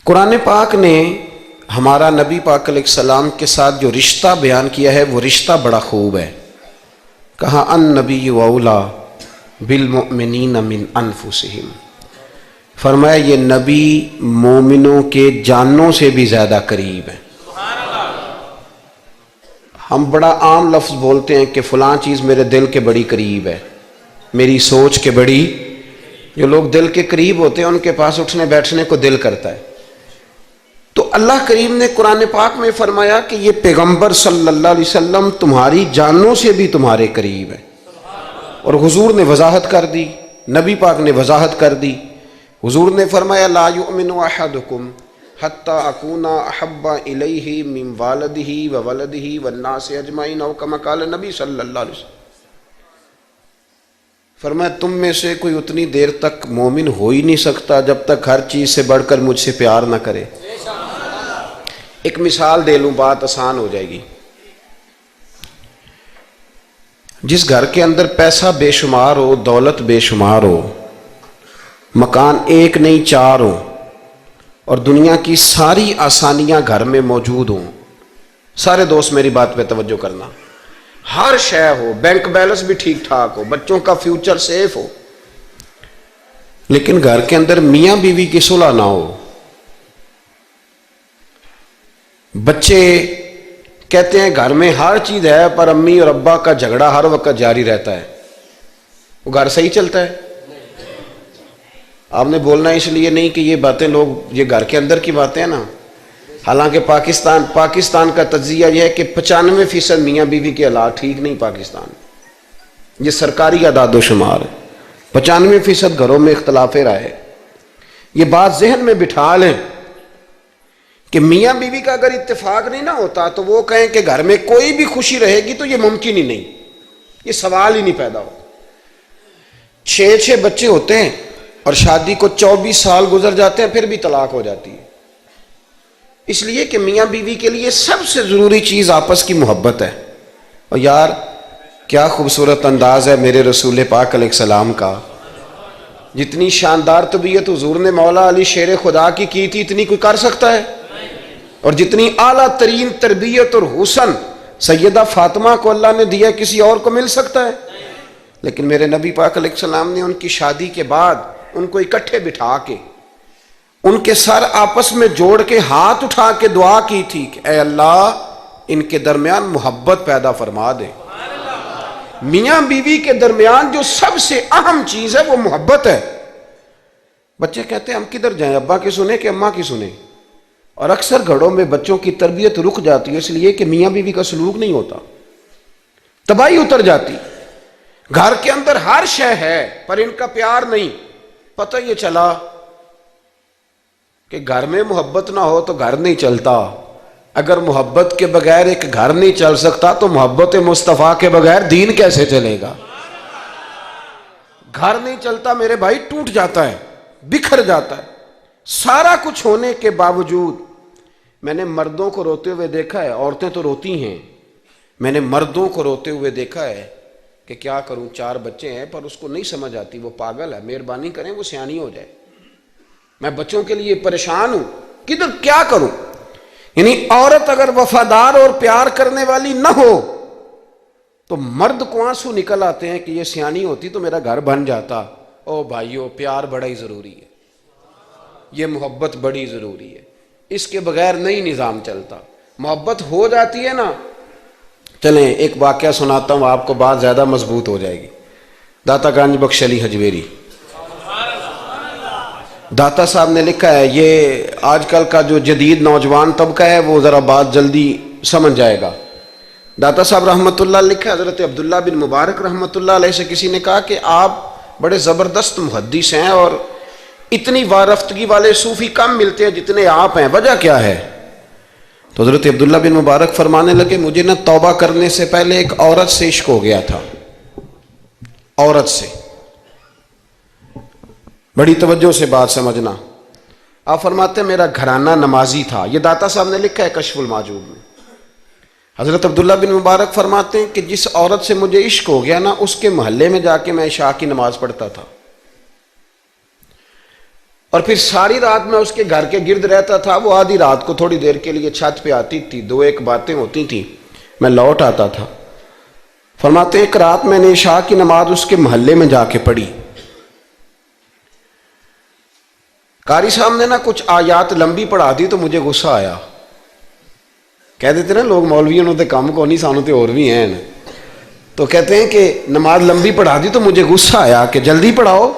قرآن پاک نے ہمارا نبی پاک علیہ السلام کے ساتھ جو رشتہ بیان کیا ہے وہ رشتہ بڑا خوب ہے. کہا النبی اولا بالمؤمنین من انفسہم، فرمایا یہ نبی مومنوں کے جانوں سے بھی زیادہ قریب ہے. ہم بڑا عام لفظ بولتے ہیں کہ فلاں چیز میرے دل کے بڑی قریب ہے، میری سوچ کے بڑی. جو لوگ دل کے قریب ہوتے ہیں ان کے پاس اٹھنے بیٹھنے کو دل کرتا ہے. تو اللہ کریم نے قرآن پاک میں فرمایا کہ یہ پیغمبر صلی اللہ علیہ وسلم تمہاری جانوں سے بھی تمہارے قریب ہے. اور حضور نے وضاحت کر دی، نبی پاک نے وضاحت کر دی. حضور نے فرمایا لا یؤمن احدکم حتی اکون احب الیہ من والدہ وولدہ والناس اجمعین او کما قال نبی صلی اللہ علیہ وسلم. فرمایا تم میں سے کوئی اتنی دیر تک مومن ہو ہی نہیں سکتا جب تک ہر چیز سے بڑھ کر مجھ سے پیار نہ کرے. ایک مثال دے لوں، بات آسان ہو جائے گی. جس گھر کے اندر پیسہ بے شمار ہو، دولت بے شمار ہو، مکان ایک نہیں چار ہو، اور دنیا کی ساری آسانیاں گھر میں موجود ہوں، سارے دوست میری بات پہ توجہ کرنا، ہر شے ہو، بینک بیلنس بھی ٹھیک ٹھاک ہو، بچوں کا فیوچر سیف ہو، لیکن گھر کے اندر میاں بیوی کی صلح نہ ہو. بچے کہتے ہیں گھر میں ہر چیز ہے پر امی اور ابا کا جھگڑا ہر وقت جاری رہتا ہے، وہ گھر صحیح چلتا ہے؟ آپ نے بولنا اس لیے نہیں کہ یہ باتیں لوگ، یہ گھر کے اندر کی باتیں ہیں نا. حالانکہ پاکستان کا تجزیہ یہ ہے کہ 95% میاں بیوی کے حالات ٹھیک نہیں. پاکستان یہ سرکاری اعداد و شمار ہے. 95% گھروں میں اختلاف رائے. یہ بات ذہن میں بٹھا لیں کہ میاں بیوی کا اگر اتفاق نہیں نہ ہوتا تو وہ کہیں کہ گھر میں کوئی بھی خوشی رہے گی تو یہ ممکن ہی نہیں، یہ سوال ہی نہیں پیدا ہو. 6 بچے ہوتے ہیں اور شادی کو 24 سال گزر جاتے ہیں پھر بھی طلاق ہو جاتی ہے. اس لیے کہ میاں بیوی کے لیے سب سے ضروری چیز آپس کی محبت ہے. اور یار کیا خوبصورت انداز ہے میرے رسول پاک علیہ السلام کا. جتنی شاندار طبیعت حضور نے مولا علی شیر خدا کی تھی اتنی کوئی کر سکتا ہے؟ اور جتنی اعلیٰ ترین تربیت اور حسن سیدہ فاطمہ کو اللہ نے دیا کسی اور کو مل سکتا ہے؟ لیکن میرے نبی پاک علیہ السلام نے ان کی شادی کے بعد ان کو اکٹھے بٹھا کے ان کے سر آپس میں جوڑ کے ہاتھ اٹھا کے دعا کی تھی کہ اے اللہ ان کے درمیان محبت پیدا فرما دے. میاں بیوی کے درمیان جو سب سے اہم چیز ہے وہ محبت ہے. بچے کہتے ہیں ہم کدھر جائیں، ابا کی سنیں کہ اماں کی سنیں؟ اور اکثر گھروں میں بچوں کی تربیت رک جاتی ہے اس لیے کہ میاں بیوی کا سلوک نہیں ہوتا، تباہی اتر جاتی. گھر کے اندر ہر شے ہے پر ان کا پیار نہیں. پتہ یہ چلا کہ گھر میں محبت نہ ہو تو گھر نہیں چلتا. اگر محبت کے بغیر ایک گھر نہیں چل سکتا تو محبت مصطفیٰ کے بغیر دین کیسے چلے گا؟ گھر نہیں چلتا میرے بھائی، ٹوٹ جاتا ہے، بکھر جاتا ہے. سارا کچھ ہونے کے باوجود میں نے مردوں کو روتے ہوئے دیکھا ہے، عورتیں تو روتی ہیں، میں نے مردوں کو روتے ہوئے دیکھا ہے کہ کیا کروں 4 بچے ہیں پر اس کو نہیں سمجھ آتی، وہ پاگل ہے، مہربانی کریں وہ سیانی ہو جائے، میں بچوں کے لیے پریشان ہوں، کدھر کیا کروں. یعنی عورت اگر وفادار اور پیار کرنے والی نہ ہو تو مرد کو آنسو نکل آتے ہیں کہ یہ سیانی ہوتی تو میرا گھر بن جاتا. او بھائیو پیار بڑا ہی ضروری ہے، یہ محبت بڑی ضروری ہے، اس کے بغیر نہیں نظام چلتا. محبت ہو جاتی ہے نا. چلیں ایک واقعہ سناتا ہوں آپ کو، بات زیادہ مضبوط ہو جائے گی. داتا گنج بخش علی حجویری داتا صاحب نے لکھا ہے، یہ آج کل کا جو جدید نوجوان طبقہ ہے وہ ذرا بات جلدی سمجھ جائے گا. داتا صاحب رحمۃ اللہ لکھا ہے، حضرت عبداللہ بن مبارک رحمۃ اللہ علیہ سے کسی نے کہا کہ آپ بڑے زبردست محدث ہیں اور اتنی وارفتگی والے صوفی کم ملتے ہیں جتنے آپ ہیں، وجہ کیا ہے؟ تو حضرت عبداللہ بن مبارک فرمانے لگے مجھے نہ توبہ کرنے سے پہلے ایک عورت سے عشق ہو گیا تھا، عورت سے. بڑی توجہ سے بات سمجھنا. آپ فرماتے ہیں میرا گھرانہ نمازی تھا. یہ داتا صاحب نے لکھا ہے کشف المعجوب میں. حضرت عبداللہ بن مبارک فرماتے ہیں کہ جس عورت سے مجھے عشق ہو گیا نا اس کے محلے میں جا کے میں عشاء کی نماز پڑھتا تھا. اور پھر ساری رات میں اس کے گھر کے گرد رہتا تھا. وہ آدھی رات کو تھوڑی دیر کے لیے چھت پہ آتی تھی, 2-1 باتیں ہوتی تھیں, میں لوٹ آتا تھا. فرماتے ایک رات میں نے عشاء کی نماز اس کے محلے میں جا کے پڑھی. قاری صاحب نے نا کچھ آیات لمبی پڑھا دی تو مجھے غصہ آیا. کہہ دیتے نا لوگ مولویوں نے کام کو نہیں, سانو تے اور بھی ہیں. تو کہتے ہیں کہ نماز لمبی پڑھا دی تو مجھے غصہ آیا کہ جلدی پڑھاؤ.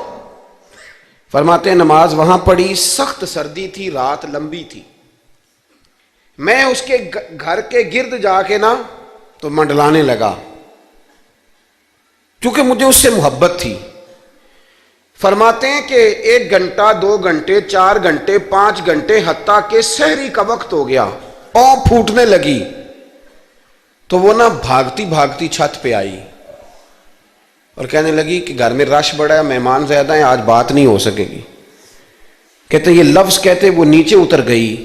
فرماتے ہیں نماز وہاں پڑھی, سخت سردی تھی, رات لمبی تھی. میں اس کے گھر کے گرد جا کے نا تو منڈلانے لگا, کیونکہ مجھے اس سے محبت تھی. فرماتے ہیں کہ 1 گھنٹہ 2 گھنٹے 4 گھنٹے 5 گھنٹے حتیٰ کہ سحری کا وقت ہو گیا, پاؤں پھوٹنے لگی. تو وہ نا بھاگتی بھاگتی چھت پہ آئی اور کہنے لگی کہ گھر میں رش بڑا ہے, مہمان زیادہ ہیں, آج بات نہیں ہو سکے گی. کہتے یہ لفظ کہتے وہ نیچے اتر گئی.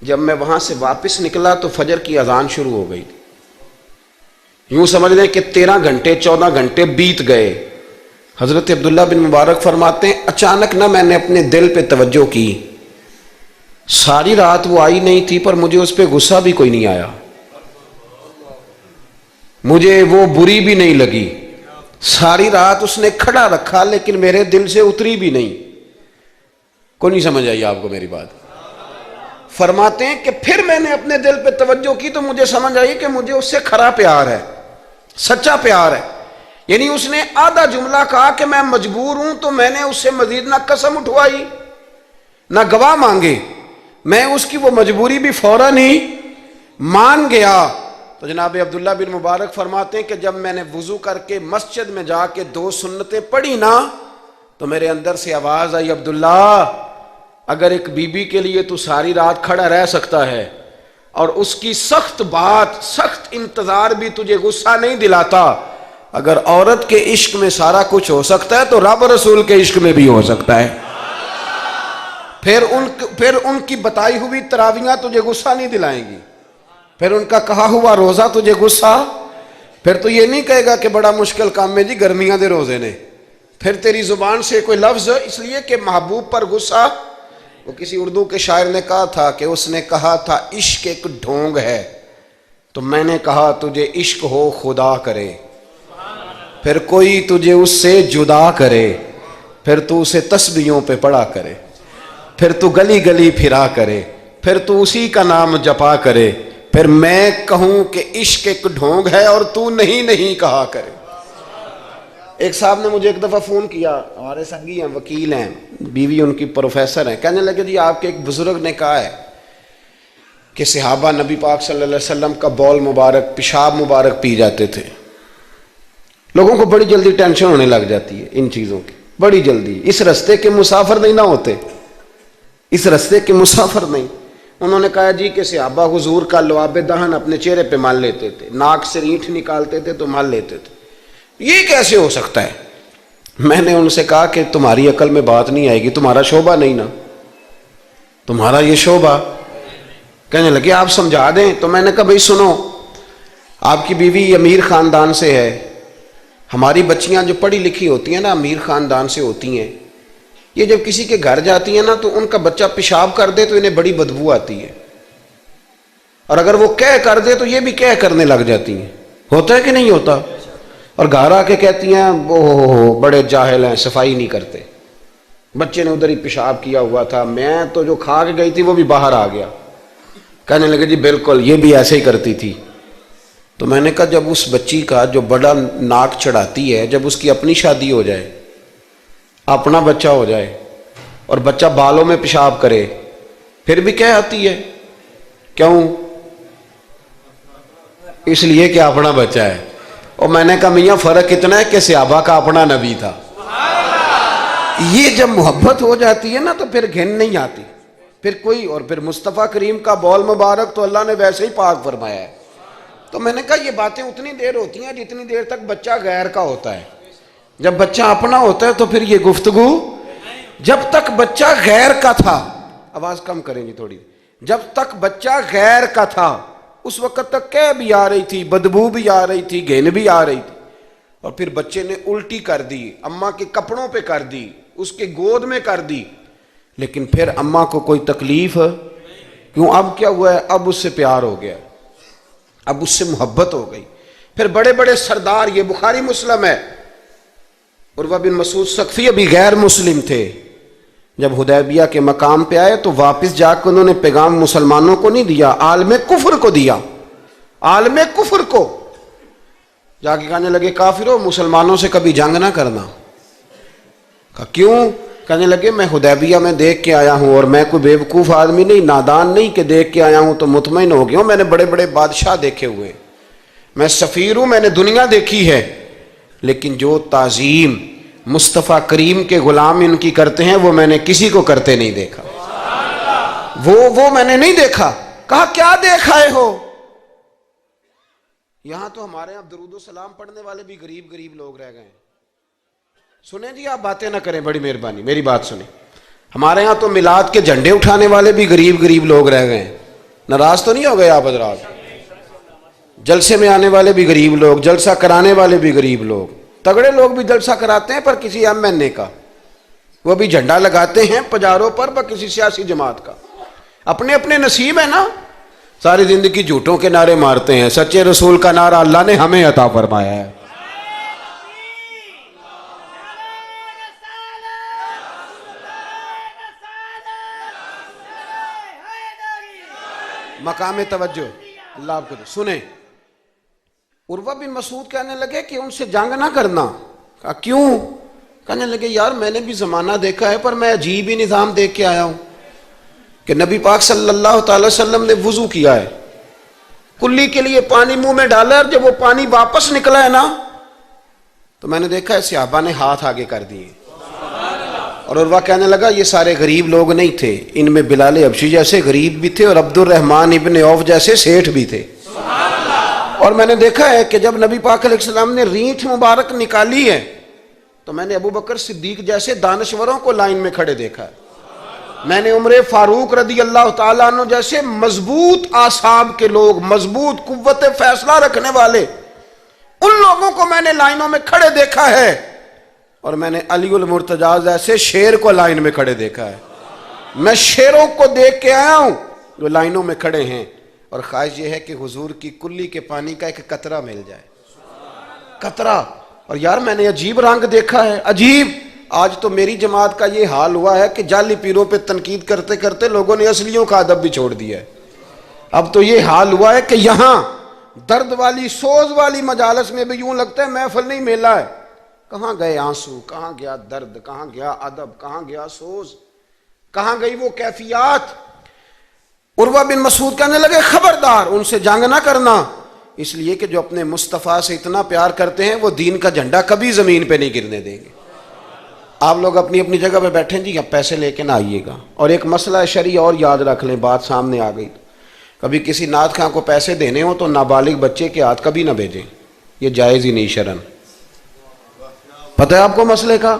جب میں وہاں سے واپس نکلا تو فجر کی اذان شروع ہو گئی. یوں سمجھ لیں کہ 13 گھنٹے 14 گھنٹے بیت گئے. حضرت عبداللہ بن مبارک فرماتے ہیں اچانک نہ میں نے اپنے دل پہ توجہ کی. ساری رات وہ آئی نہیں تھی پر مجھے اس پہ غصہ بھی کوئی نہیں آیا, مجھے وہ بری بھی نہیں لگی. ساری رات اس نے کھڑا رکھا لیکن میرے دل سے اتری بھی نہیں. کوئی نہیں سمجھ آئی آپ کو میری بات؟ فرماتے ہیں کہ پھر میں نے اپنے دل پہ توجہ کی تو مجھے سمجھ آئی کہ مجھے اس سے کھرا پیار ہے, سچا پیار ہے. یعنی اس نے آدھا جملہ کہا کہ میں مجبور ہوں, تو میں نے اس سے مزید نہ قسم اٹھوائی نہ گواہ مانگے, میں اس کی وہ مجبوری بھی فوراً ہی مان گیا. تو جناب عبداللہ بن مبارک فرماتے ہیں کہ جب میں نے وضو کر کے مسجد میں جا کے 2 سنتیں پڑھی نا تو میرے اندر سے آواز آئی, عبداللہ اگر ایک بی بی کے لیے تو ساری رات کھڑا رہ سکتا ہے اور اس کی سخت بات سخت انتظار بھی تجھے غصہ نہیں دلاتا, اگر عورت کے عشق میں سارا کچھ ہو سکتا ہے تو رب رسول کے عشق میں بھی ہو سکتا ہے. پھر ان کی بتائی ہوئی تراویحاں تجھے غصہ نہیں دلائیں گی, پھر ان کا کہا ہوا روزہ تجھے غصہ, پھر تو یہ نہیں کہے گا کہ بڑا مشکل کام ہے جی گرمیاں دے روزے نے. پھر تیری زبان سے کوئی لفظ, اس لیے کہ محبوب پر غصہ. وہ کسی اردو کے شاعر نے کہا تھا کہ اس نے کہا تھا عشق ایک ڈھونگ ہے, تو میں نے کہا تجھے عشق ہو خدا کرے, پھر کوئی تجھے اس سے جدا کرے, پھر تو اسے تسبیحوں پہ پڑھا کرے, پھر تو گلی گلی پھرا کرے, پھر تو اسی کا نام جپا کرے, پھر میں کہوں کہ عشق ایک ڈھونگ ہے اور تو نہیں کہا کرے. ایک صاحب نے مجھے ایک دفعہ فون کیا, ہمارے سنگی ہیں, وکیل ہیں, بیوی ان کی پروفیسر ہیں. کہنے لگے جی آپ کے ایک بزرگ نے کہا ہے کہ صحابہ نبی پاک صلی اللہ علیہ وسلم کا بول مبارک پیشاب مبارک پی جاتے تھے. لوگوں کو بڑی جلدی ٹینشن ہونے لگ جاتی ہے ان چیزوں کی, بڑی جلدی. اس رستے کے مسافر نہیں نہ ہوتے, اس رستے کے مسافر نہیں. انہوں نے کہا جی کہ صحابہ حضور کا لعاب دہن اپنے چہرے پہ مال لیتے تھے, ناک سے رینٹھ نکالتے تھے تو مال لیتے تھے. یہ کیسے ہو سکتا ہے؟ میں نے ان سے کہا کہ تمہاری عقل میں بات نہیں آئے گی, تمہارا شعبہ نہیں نا, تمہارا یہ شعبہ. کہنے لگے آپ سمجھا دیں. تو میں نے کہا بھائی سنو, آپ کی بیوی امیر خاندان سے ہے, ہماری بچیاں جو پڑھی لکھی ہوتی ہیں نا امیر خاندان سے ہوتی ہیں, یہ جب کسی کے گھر جاتی ہیں نا تو ان کا بچہ پیشاب کر دے تو انہیں بڑی بدبو آتی ہے, اور اگر وہ کہہ کر دے تو یہ بھی کہہ کرنے لگ جاتی ہیں. ہوتا ہے کہ نہیں ہوتا؟ اور گھر آ کے کہتی ہیں وہ بڑے جاہل ہیں, صفائی نہیں کرتے, بچے نے ادھر ہی پیشاب کیا ہوا تھا, میں تو جو کھا کے گئی تھی وہ بھی باہر آ گیا. کہنے لگے جی بالکل یہ بھی ایسے ہی کرتی تھی. تو میں نے کہا جب اس بچی کا جو بڑا ناک چڑھاتی ہے, جب اس کی اپنی شادی ہو جائے, اپنا بچہ ہو جائے اور بچہ بالوں میں پیشاب کرے, پھر بھی کیا آتی ہے؟ کیوں؟ اس لیے کہ اپنا بچہ ہے. اور میں نے کہا میاں فرق اتنا ہے کہ صحابہ کا اپنا نبی تھا. یہ جب محبت ہو جاتی ہے نا تو پھر گھن نہیں آتی پھر کوئی. اور پھر مصطفیٰ کریم کا بول مبارک تو اللہ نے ویسے ہی پاک فرمایا ہے. تو میں نے کہا یہ باتیں اتنی دیر ہوتی ہیں جتنی دیر تک بچہ غیر کا ہوتا ہے. جب بچہ اپنا ہوتا ہے تو پھر یہ گفتگو. جب تک بچہ غیر کا تھا, آواز کم کریں گی تھوڑی, جب تک بچہ غیر کا تھا اس وقت تک کہہ بھی آ رہی تھی, بدبو بھی آ رہی تھی, گھن بھی آ رہی تھی. اور پھر بچے نے الٹی کر دی, اماں کے کپڑوں پہ کر دی, اس کے گود میں کر دی, لیکن پھر اماں کو کوئی تکلیف کیوں؟ اب کیا ہوا ہے؟ اب اس سے پیار ہو گیا، اب اس سے محبت ہو گئی۔ پھر بڑے بڑے سردار، یہ بخاری مسلم ہے، عروہ بن مسعود ثقفی ابھی غیر مسلم تھے، جب حدیبیہ کے مقام پہ آئے تو واپس جا کے انہوں نے پیغام مسلمانوں کو نہیں دیا، عالم کفر کو دیا، عالم کفر کو جا کے کہنے لگے کافروں مسلمانوں سے کبھی جنگ نہ کرنا۔ کہا کیوں؟ کہنے لگے میں حدیبیہ میں دیکھ کے آیا ہوں، اور میں کوئی بیوقوف آدمی نہیں، نادان نہیں کہ دیکھ کے آیا ہوں تو مطمئن ہو گیا ہوں، میں نے بڑے بڑے بادشاہ دیکھے ہوئے، میں سفیر ہوں، میں نے دنیا دیکھی ہے، لیکن جو تعظیم مصطفیٰ کریم کے غلام ان کی کرتے ہیں وہ میں نے کسی کو کرتے نہیں دیکھا، وہ میں نے نہیں دیکھا۔ کہا کیا دیکھ آئے ہو؟ یہاں تو ہمارے یہاں درود و سلام پڑھنے والے بھی غریب غریب لوگ رہ گئے ہیں۔ سنیں جی، آپ باتیں نہ کریں، بڑی مہربانی میری بات سنیں۔ ہمارے ہاں تو میلاد کے جھنڈے اٹھانے والے بھی غریب غریب لوگ رہ گئے ہیں، ناراض تو نہیں ہو گئے آپ حضرات؟ جلسے میں آنے والے بھی غریب لوگ، جلسہ کرانے والے بھی غریب لوگ، تگڑے لوگ بھی جلسہ کراتے ہیں پر کسی ایم این اے کا، وہ بھی جھنڈا لگاتے ہیں پجاروں پر کسی سیاسی جماعت کا، اپنے اپنے نصیب ہے نا۔ ساری زندگی جھوٹوں کے نعرے مارتے ہیں، سچے رسول کا نعرہ اللہ نے ہمیں عطا فرمایا ہے۔ مقام توجہ اللہ آپ کو دے۔ سنیں، عروہ بن مسعود کہنے لگے کہ ان سے جنگ نہ کرنا۔ کہا کیوں؟ کہنے لگے یار میں نے بھی زمانہ دیکھا ہے پر میں عجیب ہی نظام دیکھ کے آیا ہوں کہ نبی پاک صلی اللہ تعالی وسلم نے وضو کیا ہے، کلی کے لیے پانی منہ میں ڈالا، اور جب وہ پانی واپس نکلا ہے نا تو میں نے دیکھا ہے صحابہ نے ہاتھ آگے کر دیے، اور عروہ کہنے لگا یہ سارے غریب لوگ نہیں تھے، ان میں بلال حبشی جیسے غریب بھی تھے اور عبد الرحمن ابن عوف جیسے سیٹھ بھی تھے، اور میں نے دیکھا ہے کہ جب نبی پاک علیہ السلام نے رینٹ مبارک نکالی ہے تو میں نے ابو بکر صدیق جیسے دانشوروں کو لائن میں کھڑے دیکھا ہے، میں نے عمر فاروق رضی اللہ تعالیٰ عنہ جیسے مضبوط اعصاب کے لوگ، مضبوط قوت فیصلہ رکھنے والے، ان لوگوں کو میں نے لائنوں میں کھڑے دیکھا ہے، اور میں نے علی المرتضیٰ ایسے شیر کو لائن میں کھڑے دیکھا ہے۔ میں شیروں کو دیکھ کے آیا ہوں جو لائنوں میں کھڑے ہیں، اور خواہش یہ ہے کہ حضور کی کلی کے پانی کا ایک قطرہ مل جائے، قطرہ۔ اور یار میں نے عجیب رنگ دیکھا ہے، عجیب۔ آج تو میری جماعت کا یہ حال ہوا ہے کہ جعلی پیروں پہ تنقید کرتے کرتے لوگوں نے اصلیوں کا ادب بھی چھوڑ دیا ہے۔ اب تو یہ حال ہوا ہے کہ یہاں درد والی سوز والی مجالس میں بھی یوں لگتا ہے محفل نہیں میلہ ہے۔ کہاں گئے آنسو، کہاں گیا درد، کہاں گیا ادب، کہاں گیا سوز، کہاں گئی وہ کیفیات؟ عروہ بن مسعود کہنے لگے خبردار ان سے جنگ نہ کرنا، اس لیے کہ جو اپنے مصطفیٰ سے اتنا پیار کرتے ہیں وہ دین کا جھنڈا کبھی زمین پہ نہیں گرنے دیں گے۔ آپ لوگ اپنی اپنی جگہ پہ بیٹھیں جی، اب پیسے لے کے نہ آئیے گا۔ اور ایک مسئلہ شرعی اور یاد رکھ لیں، بات سامنے آ گئی، کبھی کسی نعت خواں کو پیسے دینے ہوں تو نابالغ بچے کے ہاتھ کبھی نہ بھیجیں، یہ جائز ہی نہیں شرعن۔ پتہ ہے آپ کو مسئلے کا؟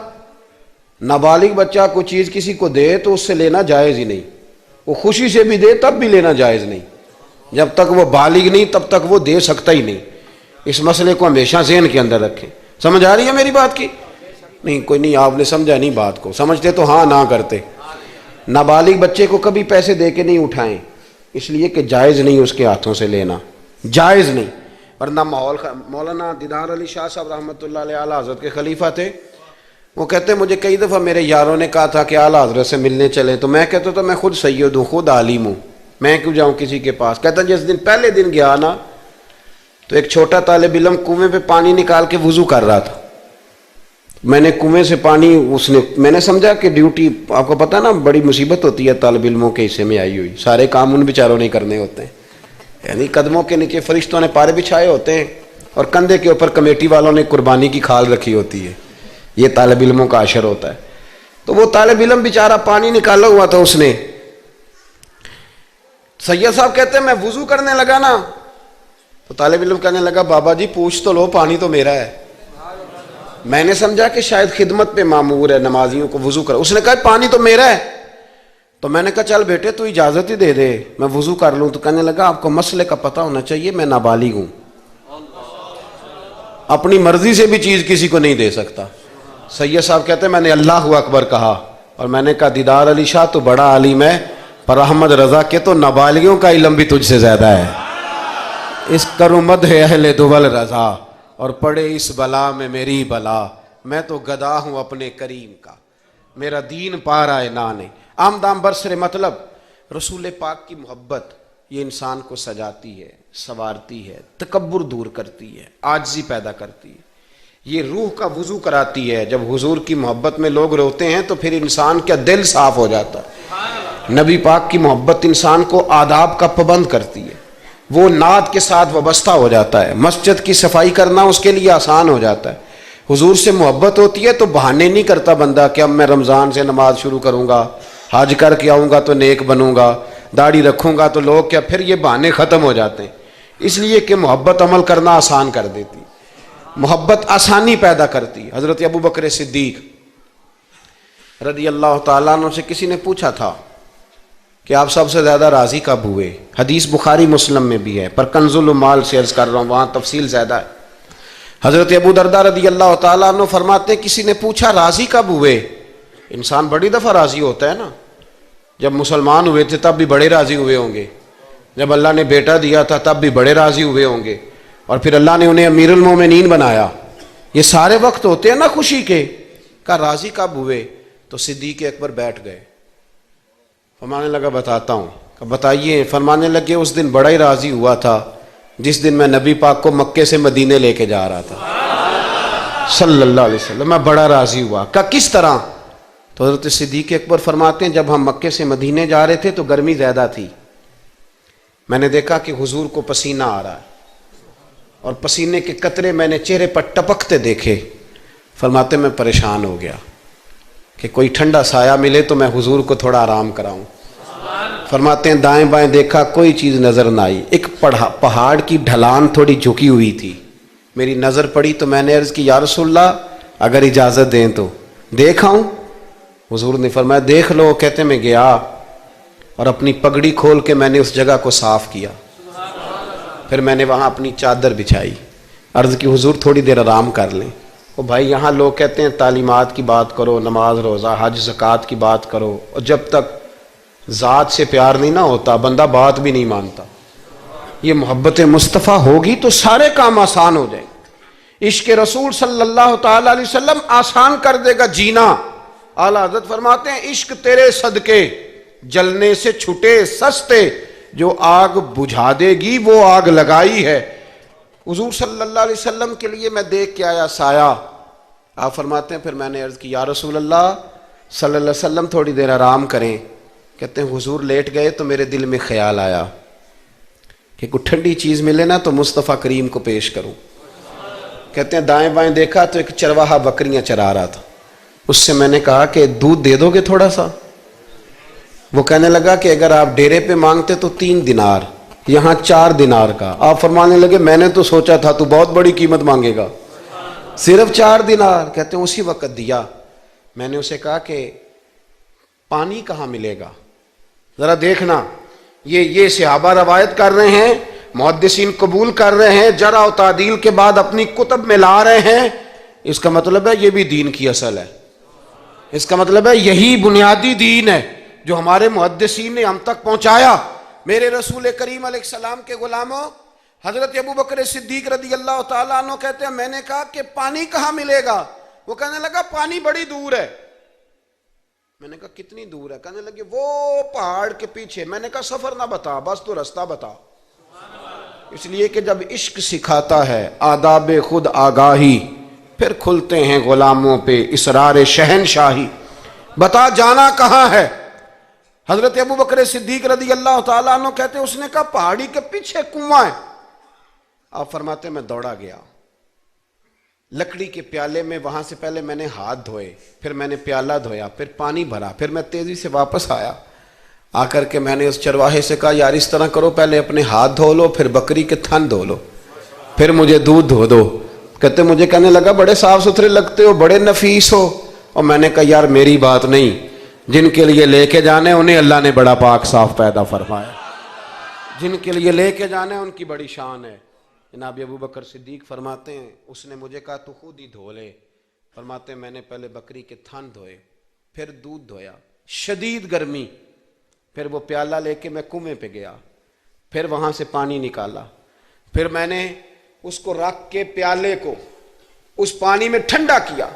نابالغ بچہ کوئی چیز کسی کو دے تو اس سے لینا جائز ہی نہیں، وہ خوشی سے بھی دے تب بھی لینا جائز نہیں، جب تک وہ بالغ نہیں تب تک وہ دے سکتا ہی نہیں۔ اس مسئلے کو ہمیشہ ذہن کے اندر رکھیں۔ سمجھ آ رہی ہے میری بات کی؟ نہیں کوئی نہیں، آپ نے سمجھا نہیں بات کو، سمجھتے تو ہاں نہ کرتے۔ نابالغ بچے کو کبھی پیسے دے کے نہیں اٹھائیں، اس لیے کہ جائز نہیں اس کے ہاتھوں سے لینا، جائز نہیں۔ ورنہ مولانا دیدار علی شاہ صاحب رحمۃ اللہ علیہ اعلیٰ حضرت کے خلیفہ تھے، وہ کہتے مجھے کئی دفعہ میرے یاروں نے کہا تھا کہ اعلیٰ حضرت سے ملنے چلے، تو میں کہتا تھا میں خود سید ہوں، خود عالم ہوں، میں کیوں جاؤں کسی کے پاس۔ کہتا جس دن پہلے دن گیا نا تو ایک چھوٹا طالب علم کنویں پہ پانی نکال کے وضو کر رہا تھا، میں نے کنویں سے پانی میں نے سمجھا کہ ڈیوٹی، آپ کو پتہ نا بڑی مصیبت ہوتی ہے طالب علموں کے حصے میں آئی ہوئی، سارے کام ان بیچاروں نہیں کرنے ہوتے ہیں، یعنی قدموں کے نیچے فرشتوں نے پارے بچھائے ہوتے ہیں اور کندھے کے اوپر کمیٹی والوں نے قربانی کی کھال رکھی ہوتی ہے، یہ طالب علموں کا عشر ہوتا ہے۔ تو وہ طالب علم بیچارہ پانی نکالا ہوا تھا، اس نے، سید صاحب کہتے ہیں میں وضو کرنے لگا نا تو طالب علم کہنے لگا بابا جی پوچھ تو لو، پانی تو میرا ہے۔ میں نے سمجھا کہ شاید خدمت پہ معمور ہے، نمازیوں کو وضو کر، اس نے کہا پانی تو میرا ہے، تو میں نے کہا چل بیٹے تو اجازت ہی دے دے میں وضو کر لوں، تو کہنے لگا آپ کو مسئلے کا پتہ ہونا چاہیے، میں نابالغ ہوں، اپنی مرضی سے بھی چیز کسی کو نہیں دے سکتا۔ سید صاحب کہتے ہیں میں نے اللہ اکبر کہا اور میں نے کہا دیدار علی شاہ تو بڑا عالم ہے، پر احمد رضا کے تو نابالغوں کا علم بھی تجھ سے زیادہ ہے۔ اس کرو مدح اہل دول رضا، اور پڑے اس بلا میں میری بلا، میں تو گدا ہوں اپنے کریم کا، میرا دین پا رہا ہے نانے۔ آمدام برسر مطلب رسول پاک کی محبت یہ انسان کو سجاتی ہے، سنوارتی ہے، تکبر دور کرتی ہے، عاجزی پیدا کرتی ہے، یہ روح کا وضو کراتی ہے۔ جب حضور کی محبت میں لوگ روتے ہیں تو پھر انسان کا دل صاف ہو جاتا ہے۔ نبی پاک کی محبت انسان کو آداب کا پابند کرتی ہے، وہ نعت کے ساتھ وابستہ ہو جاتا ہے، مسجد کی صفائی کرنا اس کے لیے آسان ہو جاتا ہے۔ حضور سے محبت ہوتی ہے تو بہانے نہیں کرتا بندہ کہ اب میں رمضان سے نماز شروع کروں گا، حج کر کے آؤں گا تو نیک بنوں گا، داڑھی رکھوں گا تو لوگ کیا، پھر یہ بہانے ختم ہو جاتے ہیں۔ اس لیے کہ محبت عمل کرنا آسان کر دیتی، محبت آسانی پیدا کرتی۔ حضرت ابو بکر صدیق رضی اللہ تعالیٰ عنہ سے کسی نے پوچھا تھا کہ آپ سب سے زیادہ راضی کب ہوئے؟ حدیث بخاری مسلم میں بھی ہے، پر کنز المال سے عرض کر رہا ہوں، وہاں تفصیل زیادہ ہے۔ حضرت ابو درداء رضی اللہ تعالیٰ عنہ فرماتے ہیں کسی نے پوچھا راضی کب ہوئے؟ انسان بڑی دفعہ راضی ہوتا ہے نا، جب مسلمان ہوئے تھے تب بھی بڑے راضی ہوئے ہوں گے، جب اللہ نے بیٹا دیا تھا تب بھی بڑے راضی ہوئے ہوں گے، اور پھر اللہ نے انہیں امیر المومنین بنایا، یہ سارے وقت ہوتے ہیں نا خوشی کے۔ کہا راضی کب ہوئے؟ تو صدیق اکبر بیٹھ گئے، فرمانے لگا بتاتا ہوں۔ کہ بتائیے۔ فرمانے لگے اس دن بڑا ہی راضی ہوا تھا جس دن میں نبی پاک کو مکے سے مدینے لے کے جا رہا تھا صلی اللہ علیہ وسلم، میں بڑا راضی ہوا۔ کہا کس طرح؟ تو حضرت صدیق اکبر فرماتے ہیں جب ہم مکے سے مدینے جا رہے تھے تو گرمی زیادہ تھی، میں نے دیکھا کہ حضور کو پسینہ آ رہا ہے اور پسینے کے قطرے میں نے چہرے پر ٹپکتے دیکھے۔ فرماتے میں پریشان ہو گیا کہ کوئی ٹھنڈا سایہ ملے تو میں حضور کو تھوڑا آرام کراؤں۔ فرماتے ہیں دائیں بائیں دیکھا کوئی چیز نظر نہ آئی، ایک پہاڑ کی ڈھلان تھوڑی جھکی ہوئی تھی، میری نظر پڑی تو میں نے عرض کی یا رسول اللہ اگر اجازت دیں تو دیکھ آؤں؟ حضور نے فرمایا دیکھ لو۔ کہتے میں گیا اور اپنی پگڑی کھول کے میں نے اس جگہ کو صاف کیا، پھر میں نے وہاں اپنی چادر بچھائی، عرض کی حضور تھوڑی دیر آرام کر لیں۔ وہ بھائی یہاں لوگ کہتے ہیں تعلیمات کی بات کرو، نماز روزہ حج زکوٰۃ کی بات کرو، اور جب تک ذات سے پیار نہیں نہ ہوتا بندہ بات بھی نہیں مانتا۔ یہ محبت مصطفیٰ ہوگی تو سارے کام آسان ہو جائیں گے۔ عشق رسول صلی اللہ تعالیٰ علیہ وسلم آسان کر دے گا جینا۔ اعلیٰ حضرت فرماتے ہیں عشق تیرے صدقے جلنے سے چھٹے سستے، جو آگ بجھا دے گی وہ آگ لگائی ہے۔ حضور صلی اللہ علیہ وسلم کے لیے میں دیکھ کے آیا سایہ، آپ فرماتے ہیں پھر میں نے عرض کی یا رسول اللہ صلی اللہ علیہ وسلم تھوڑی دیر آرام کریں۔ کہتے ہیں حضور لیٹ گئے تو میرے دل میں خیال آیا کہ کوئی ٹھنڈی چیز ملے نا تو مصطفیٰ کریم کو پیش کروں۔ کہتے ہیں دائیں بائیں دیکھا تو ایک چرواہا بکریاں چرا رہا تھا، اس سے میں نے کہا کہ دودھ دے دو گے تھوڑا سا؟ وہ کہنے لگا کہ اگر آپ ڈیرے پہ مانگتے تو 3 دینار، یہاں 4 دینار کا۔ آپ فرمانے لگے میں نے تو سوچا تھا تو بہت بڑی قیمت مانگے گا، صرف 4 دینار۔ کہتے ہیں اسی وقت دیا۔ میں نے اسے کہا کہ پانی کہاں ملے گا؟ ذرا دیکھنا، یہ صحابہ روایت کر رہے ہیں، محدثین قبول کر رہے ہیں، جرح و تعدیل کے بعد اپنی کتب میں لا رہے ہیں، اس کا مطلب ہے یہ بھی دین کی اصل ہے، اس کا مطلب ہے یہی بنیادی دین ہے جو ہمارے محدثین نے ہم تک پہنچایا۔ میرے رسول کریم علیہ السلام کے غلاموں، حضرت ابو بکر صدیق رضی اللہ تعالیٰ عنہ کہتے ہیں میں نے کہا کہ پانی کہاں ملے گا؟ وہ کہنے لگا پانی بڑی دور ہے۔ میں نے کہا کتنی دور ہے؟ کہنے لگے وہ پہاڑ کے پیچھے۔ میں نے کہا سفر نہ بتا، بس تو رستہ بتا۔ اس لیے کہ جب عشق سکھاتا ہے آداب خود آگاہی، پھر کھلتے ہیں غلاموں پہ اسرار شہنشاہی۔ بتا جانا کہاں ہے؟ حضرت ابو بکر صدیق رضی اللہ تعالیٰ عنہ کہتے ہیں اس نے کہا پہاڑی کے پیچھے کنواں ہے۔ آپ فرماتے میں دوڑا گیا، لکڑی کے پیالے میں وہاں سے پہلے میں نے ہاتھ دھوئے، پھر میں نے پیالہ دھویا، پھر پانی بھرا، پھر میں تیزی سے واپس آیا۔ آ کر کے میں نے اس چرواہے سے کہا یار اس طرح کرو، پہلے اپنے ہاتھ دھو لو، پھر بکری کے تھن دھو لو، پھر مجھے دودھ دھو دو۔ کہتے مجھے کہنے لگا بڑے صاف ستھرے لگتے ہو، بڑے نفیس ہو۔ اور میں نے کہا یار میری بات نہیں، جن کے لیے لے کے جانے انہیں اللہ نے بڑا پاک صاف پیدا فرمایا، جن کے لیے لے کے جانے ان کی بڑی شان ہے۔ جناب ابو بکر صدیق فرماتے ہیں اس نے مجھے کہا تو خود ہی دھو لے۔ فرماتے ہیں میں نے پہلے بکری کے تھن دھوئے، پھر دودھ دھویا، شدید گرمی، پھر وہ پیالہ لے کے میں کنویں پہ گیا، پھر وہاں سے پانی نکالا، پھر میں نے اس کو رکھ کے پیالے کو اس پانی میں ٹھنڈا کیا،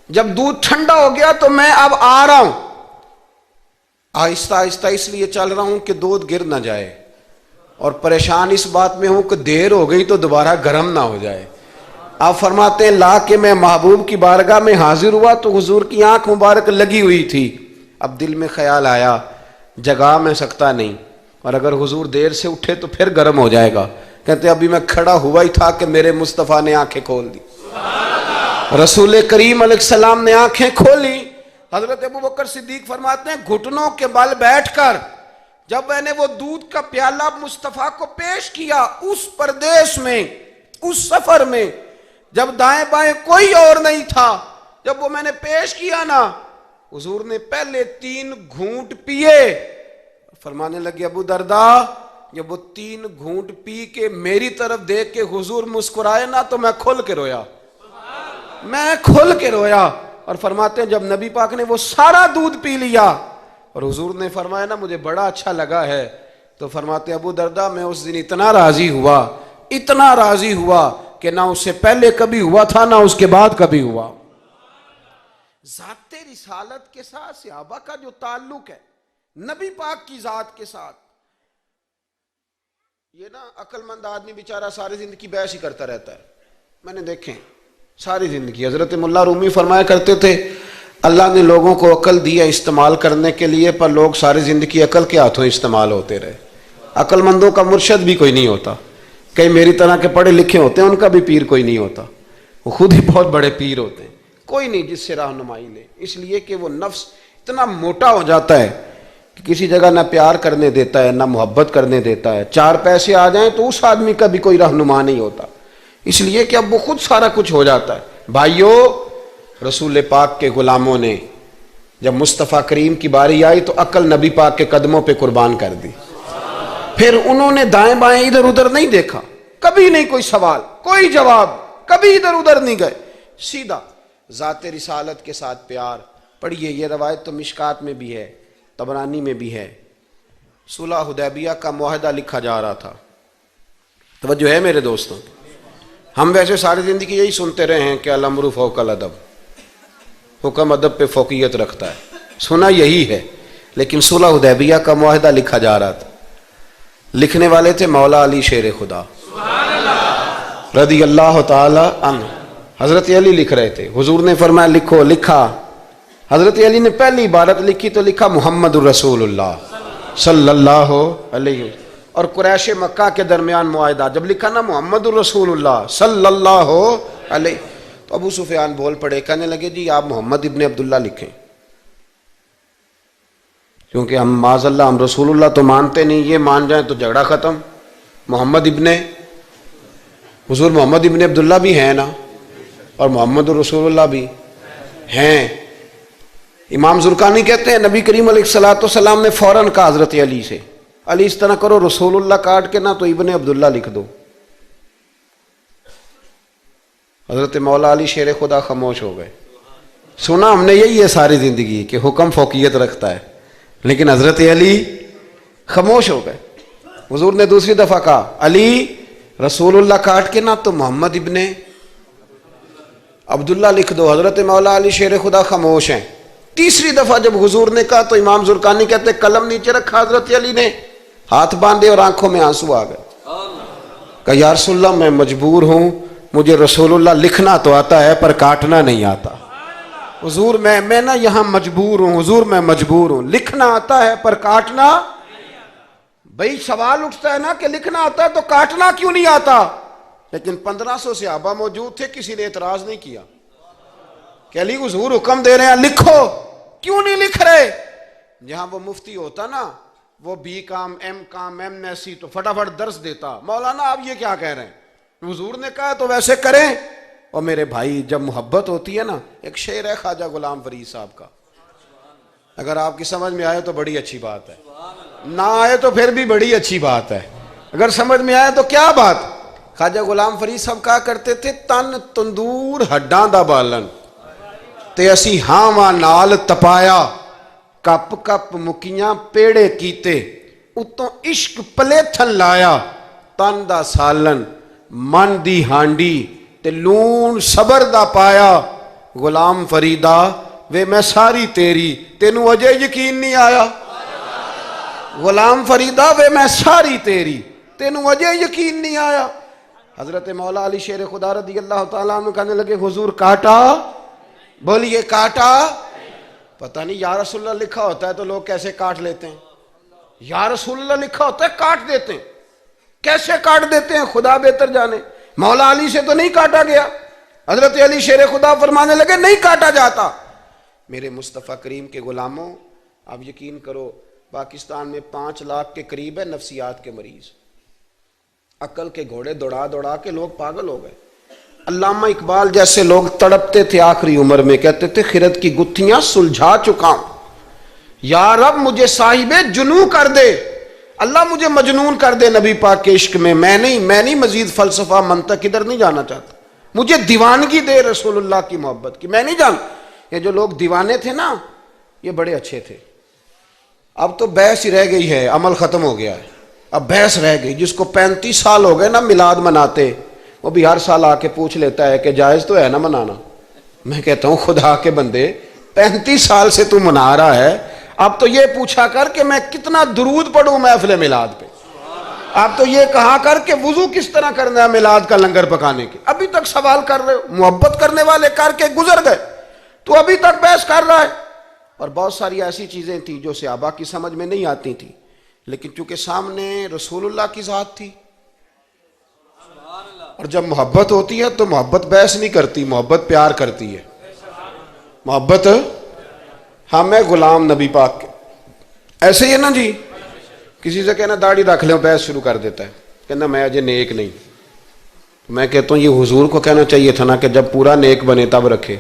جب دودھ ٹھنڈا ہو گیا تو میں اب آ رہا ہوں، آہستہ آہستہ اس لیے چل رہا ہوں کہ دودھ گر نہ جائے، اور پریشان اس بات میں ہوں کہ دیر ہو گئی تو دوبارہ گرم نہ ہو جائے۔ آپ فرماتے ہیں لا کے میں محبوب کی بارگاہ میں حاضر ہوا تو حضور کی آنکھ مبارک لگی ہوئی تھی، اب دل میں خیال آیا جگا میں سکتا نہیں، اور اگر حضور دیر سے اٹھے تو پھر گرم ہو جائے گا، کہتے ابھی میں کھڑا ہوا ہی تھا کہ میرے مصطفیٰ نے آنکھیں کھول دی، رسول کریم علیہ السلام نے آنکھیں کھولی۔ حضرت ابوبکر صدیق فرماتے ہیں گھٹنوں کے بل بیٹھ کر جب میں نے وہ دودھ کا پیالہ مصطفیٰ کو پیش کیا، اس پردیس میں، اس سفر میں، جب دائیں بائیں کوئی اور نہیں تھا، جب وہ میں نے پیش کیا نا، حضور نے پہلے 3 گھونٹ پیے، فرمانے لگے ابو درداء جب وہ 3 گھونٹ پی کے میری طرف دیکھ کے حضور مسکرائے نا تو میں کھل کے رویا، میں کھل کے رویا۔ اور فرماتے ہیں جب نبی پاک نے وہ سارا دودھ پی لیا اور حضور نے فرمایا نا مجھے بڑا اچھا لگا ہے، تو فرماتے ابو درداء میں اس دن اتنا راضی ہوا، اتنا راضی ہوا کہ نہ اس سے پہلے کبھی ہوا تھا نہ اس کے بعد کبھی ہوا۔ ذات رسالت کے ساتھ صحابہ کا جو تعلق ہے، نبی پاک کی ذات کے ساتھ، یہ نا عقل مند آدمی بیچارہ ساری زندگی بحث ہی کرتا رہتا ہے، میں نے دیکھیں ساری زندگی۔ حضرت ملا رومی فرمایا کرتے تھے اللہ نے لوگوں کو عقل دی ہے استعمال کرنے کے لیے، پر لوگ ساری زندگی عقل کے ہاتھوں استعمال ہوتے رہے، عقل مندوں کا مرشد بھی کوئی نہیں ہوتا، کئی میری طرح کے پڑھے لکھے ہوتے ہیں ان کا بھی پیر کوئی نہیں ہوتا، وہ خود ہی بہت بڑے پیر ہوتے ہیں، کوئی نہیں جس سے رہنمائی لے، اس لیے کہ وہ نفس اتنا موٹا ہو جاتا ہے کہ کسی جگہ نہ پیار کرنے دیتا ہے نہ محبت کرنے دیتا ہے، 4 پیسے آ جائیں تو اس آدمی کا بھی کوئی رہنما نہیں ہوتا، اس لیے کہ اب وہ خود سارا کچھ ہو جاتا ہے۔ بھائیو، رسول پاک کے غلاموں نے جب مصطفیٰ کریم کی باری آئی تو عقل نبی پاک کے قدموں پہ قربان کر دی، پھر انہوں نے دائیں بائیں ادھر ادھر نہیں دیکھا، کبھی نہیں کوئی سوال کوئی جواب، کبھی ادھر ادھر نہیں گئے، سیدھا ذات رسالت کے ساتھ پیار۔ پڑھیے یہ روایت تو مشکات میں بھی ہے، طبرانی میں بھی ہے، صلح حدیبیہ کا معاہدہ لکھا جا رہا تھا، توجہ ہے میرے دوستوں، ہم ویسے ساری زندگی یہی سنتے رہے ہیں کہ الامر فوق الادب، حکم ادب پہ فوقیت رکھتا ہے، سنا یہی ہے، لیکن صلح حدیبیہ کا معاہدہ لکھا جا رہا تھا، لکھنے والے تھے مولا علی شیر خدا رضی اللہ تعالی عنہ، حضرت علی لکھ رہے تھے، حضور نے فرمایا لکھو، لکھا، حضرت علی نے پہلی عبارت لکھی تو لکھا محمد الرسول اللہ صلی اللہ علیہ وسلم، اور قریش مکہ کے درمیان معاہدہ، جب لکھا نا محمد الرسول اللہ صلی اللہ علیہ، تو ابو سفیان بول پڑے، کہنے لگے جی آپ محمد ابن عبداللہ لکھیں، کیونکہ ہم معاذ اللہ ہم رسول اللہ تو مانتے نہیں، یہ مان جائیں تو جھگڑا ختم، محمد ابن، حضور محمد ابن عبداللہ بھی ہیں نا، اور محمد الرسول اللہ بھی ہیں۔ امام زرقانی کہتے ہیں نبی کریم علیہ السلام نے فوراً کہا حضرت علی سے، علی اس طرح کرو رسول اللہ کاٹ کے نہ تو ابن عبداللہ لکھ دو، حضرت مولا علی شیر خدا خاموش ہو گئے۔ سنا ہم نے یہی ہے ساری زندگی کہ حکم فوقیت رکھتا ہے، لیکن حضرت علی خاموش ہو گئے۔ حضور نے دوسری دفعہ کہا علی رسول اللہ کاٹ کے نہ تو محمد ابن عبداللہ لکھ دو، حضرت مولا علی شیر خدا خاموش ہیں۔ تیسری دفعہ جب حضور نے کہا تو امام زرقانی کہتے قلم نیچے رکھا حضرت علی نے، ہاتھ باندھے اور آنکھوں میں آنسو آ گئے، کہا یا رسول اللہ میں مجبور ہوں، مجھے رسول اللہ لکھنا تو آتا ہے پر کاٹنا نہیں آتا، حضور میں نا یہاں مجبور ہوں، حضور میں مجبور ہوں، لکھنا آتا ہے پر کاٹنا، بھئی سوال اٹھتا ہے نا کہ لکھنا آتا ہے تو کاٹنا کیوں نہیں آتا؟ لیکن 1500 صحابہ موجود تھے، کسی نے اعتراض نہیں کیا کہ علی حضور حکم دے رہے ہیں لکھو، کیوں نہیں لکھ رہے؟ جہاں وہ مفتی ہوتا نا، وہ B com M S C تو فٹافٹ درس دیتا، مولانا آپ یہ کیا کہہ رہے ہیں، حضور نے کہا تو ویسے کریں۔ اور میرے بھائی جب محبت ہوتی ہے نا، ایک شعر ہے خواجہ غلام فرید صاحب کا، اگر آپ کی سمجھ میں آئے تو بڑی اچھی بات ہے، نہ آئے تو پھر بھی بڑی اچھی بات ہے، اگر سمجھ میں آئے تو کیا بات۔ خواجہ غلام فرید صاحب کہا کرتے تھے تن تندور ہڈاں دا بالن، تے اسی ہاواں نال تپایا کپ کپ مکیاں پیڑے کیتے اتوں عشق پلیتھن لایا تن دا سالن من دی ہانڈی تے لون صبر دا پایا غلام فریدا وے میں ساری تیری تینوں اجے یقین نہیں آیا غلام فریدا وے میں ساری تیری تینوں اجے یقین نہیں آیا حضرت مولا علی شیر خدا رضی اللہ تعالیٰ عنہ کہنے لگے حضور کاٹا بولیے کاٹا پتہ نہیں یا رسول اللہ لکھا ہوتا ہے تو لوگ کیسے کاٹ لیتے ہیں یا رسول اللہ لکھا ہوتا ہے کاٹ دیتے ہیں کیسے کاٹ دیتے ہیں خدا بہتر جانے مولا علی سے تو نہیں کاٹا گیا حضرت علی شیر خدا فرمانے لگے نہیں کاٹا جاتا میرے مصطفیٰ کریم کے غلاموں آپ یقین کرو پاکستان میں 5 لاکھ کے قریب ہے نفسیات کے مریض عقل کے گھوڑے دوڑا دوڑا کے لوگ پاگل ہو گئے علامہ اقبال جیسے لوگ تڑپتے تھے آخری عمر میں کہتے تھے خرد کی گتھیاں سلجھا چکا ہوں یا رب مجھے صاحب جنوں کر دے اللہ مجھے مجنون کر دے نبی پاک کے عشق میں میں نہیں مزید فلسفہ منطق ادھر نہیں جانا چاہتا مجھے دیوانگی دے رسول اللہ کی محبت کی میں نہیں جان یہ جو لوگ دیوانے تھے نا یہ بڑے اچھے تھے اب تو بحث ہی رہ گئی ہے عمل ختم ہو گیا ہے اب بحث رہ گئی جس کو 35 سال ہو گئے نا میلاد مناتے وہ بھی ہر سال آ کے پوچھ لیتا ہے کہ جائز تو ہے نا منانا میں کہتا ہوں خدا کے بندے 35 سال سے تو منا رہا ہے اب تو یہ پوچھا کر کہ میں کتنا درود پڑھوں محفل میلاد پہ آپ تو یہ کہا کر کہ وضو کس طرح کرنا ہے میلاد کا لنگر پکانے کے ابھی تک سوال کر رہے ہو محبت کرنے والے کر کے گزر گئے تو ابھی تک بحث کر رہا ہے اور بہت ساری ایسی چیزیں تھیں جو صحابہ کی سمجھ میں نہیں آتی تھی لیکن چونکہ سامنے رسول اللہ کی ذات تھی اور جب محبت ہوتی ہے تو محبت بحث نہیں کرتی محبت پیار کرتی ہے محبت ہم ہے غلام نبی پاک کے ایسے ہی ہے نا جی کسی سے کہنا داڑھی رکھ لیں بحث شروع کر دیتا ہے کہنا میں اجے نیک نہیں میں کہتا ہوں یہ حضور کو کہنا چاہیے تھا نا کہ جب پورا نیک بنے تب رکھے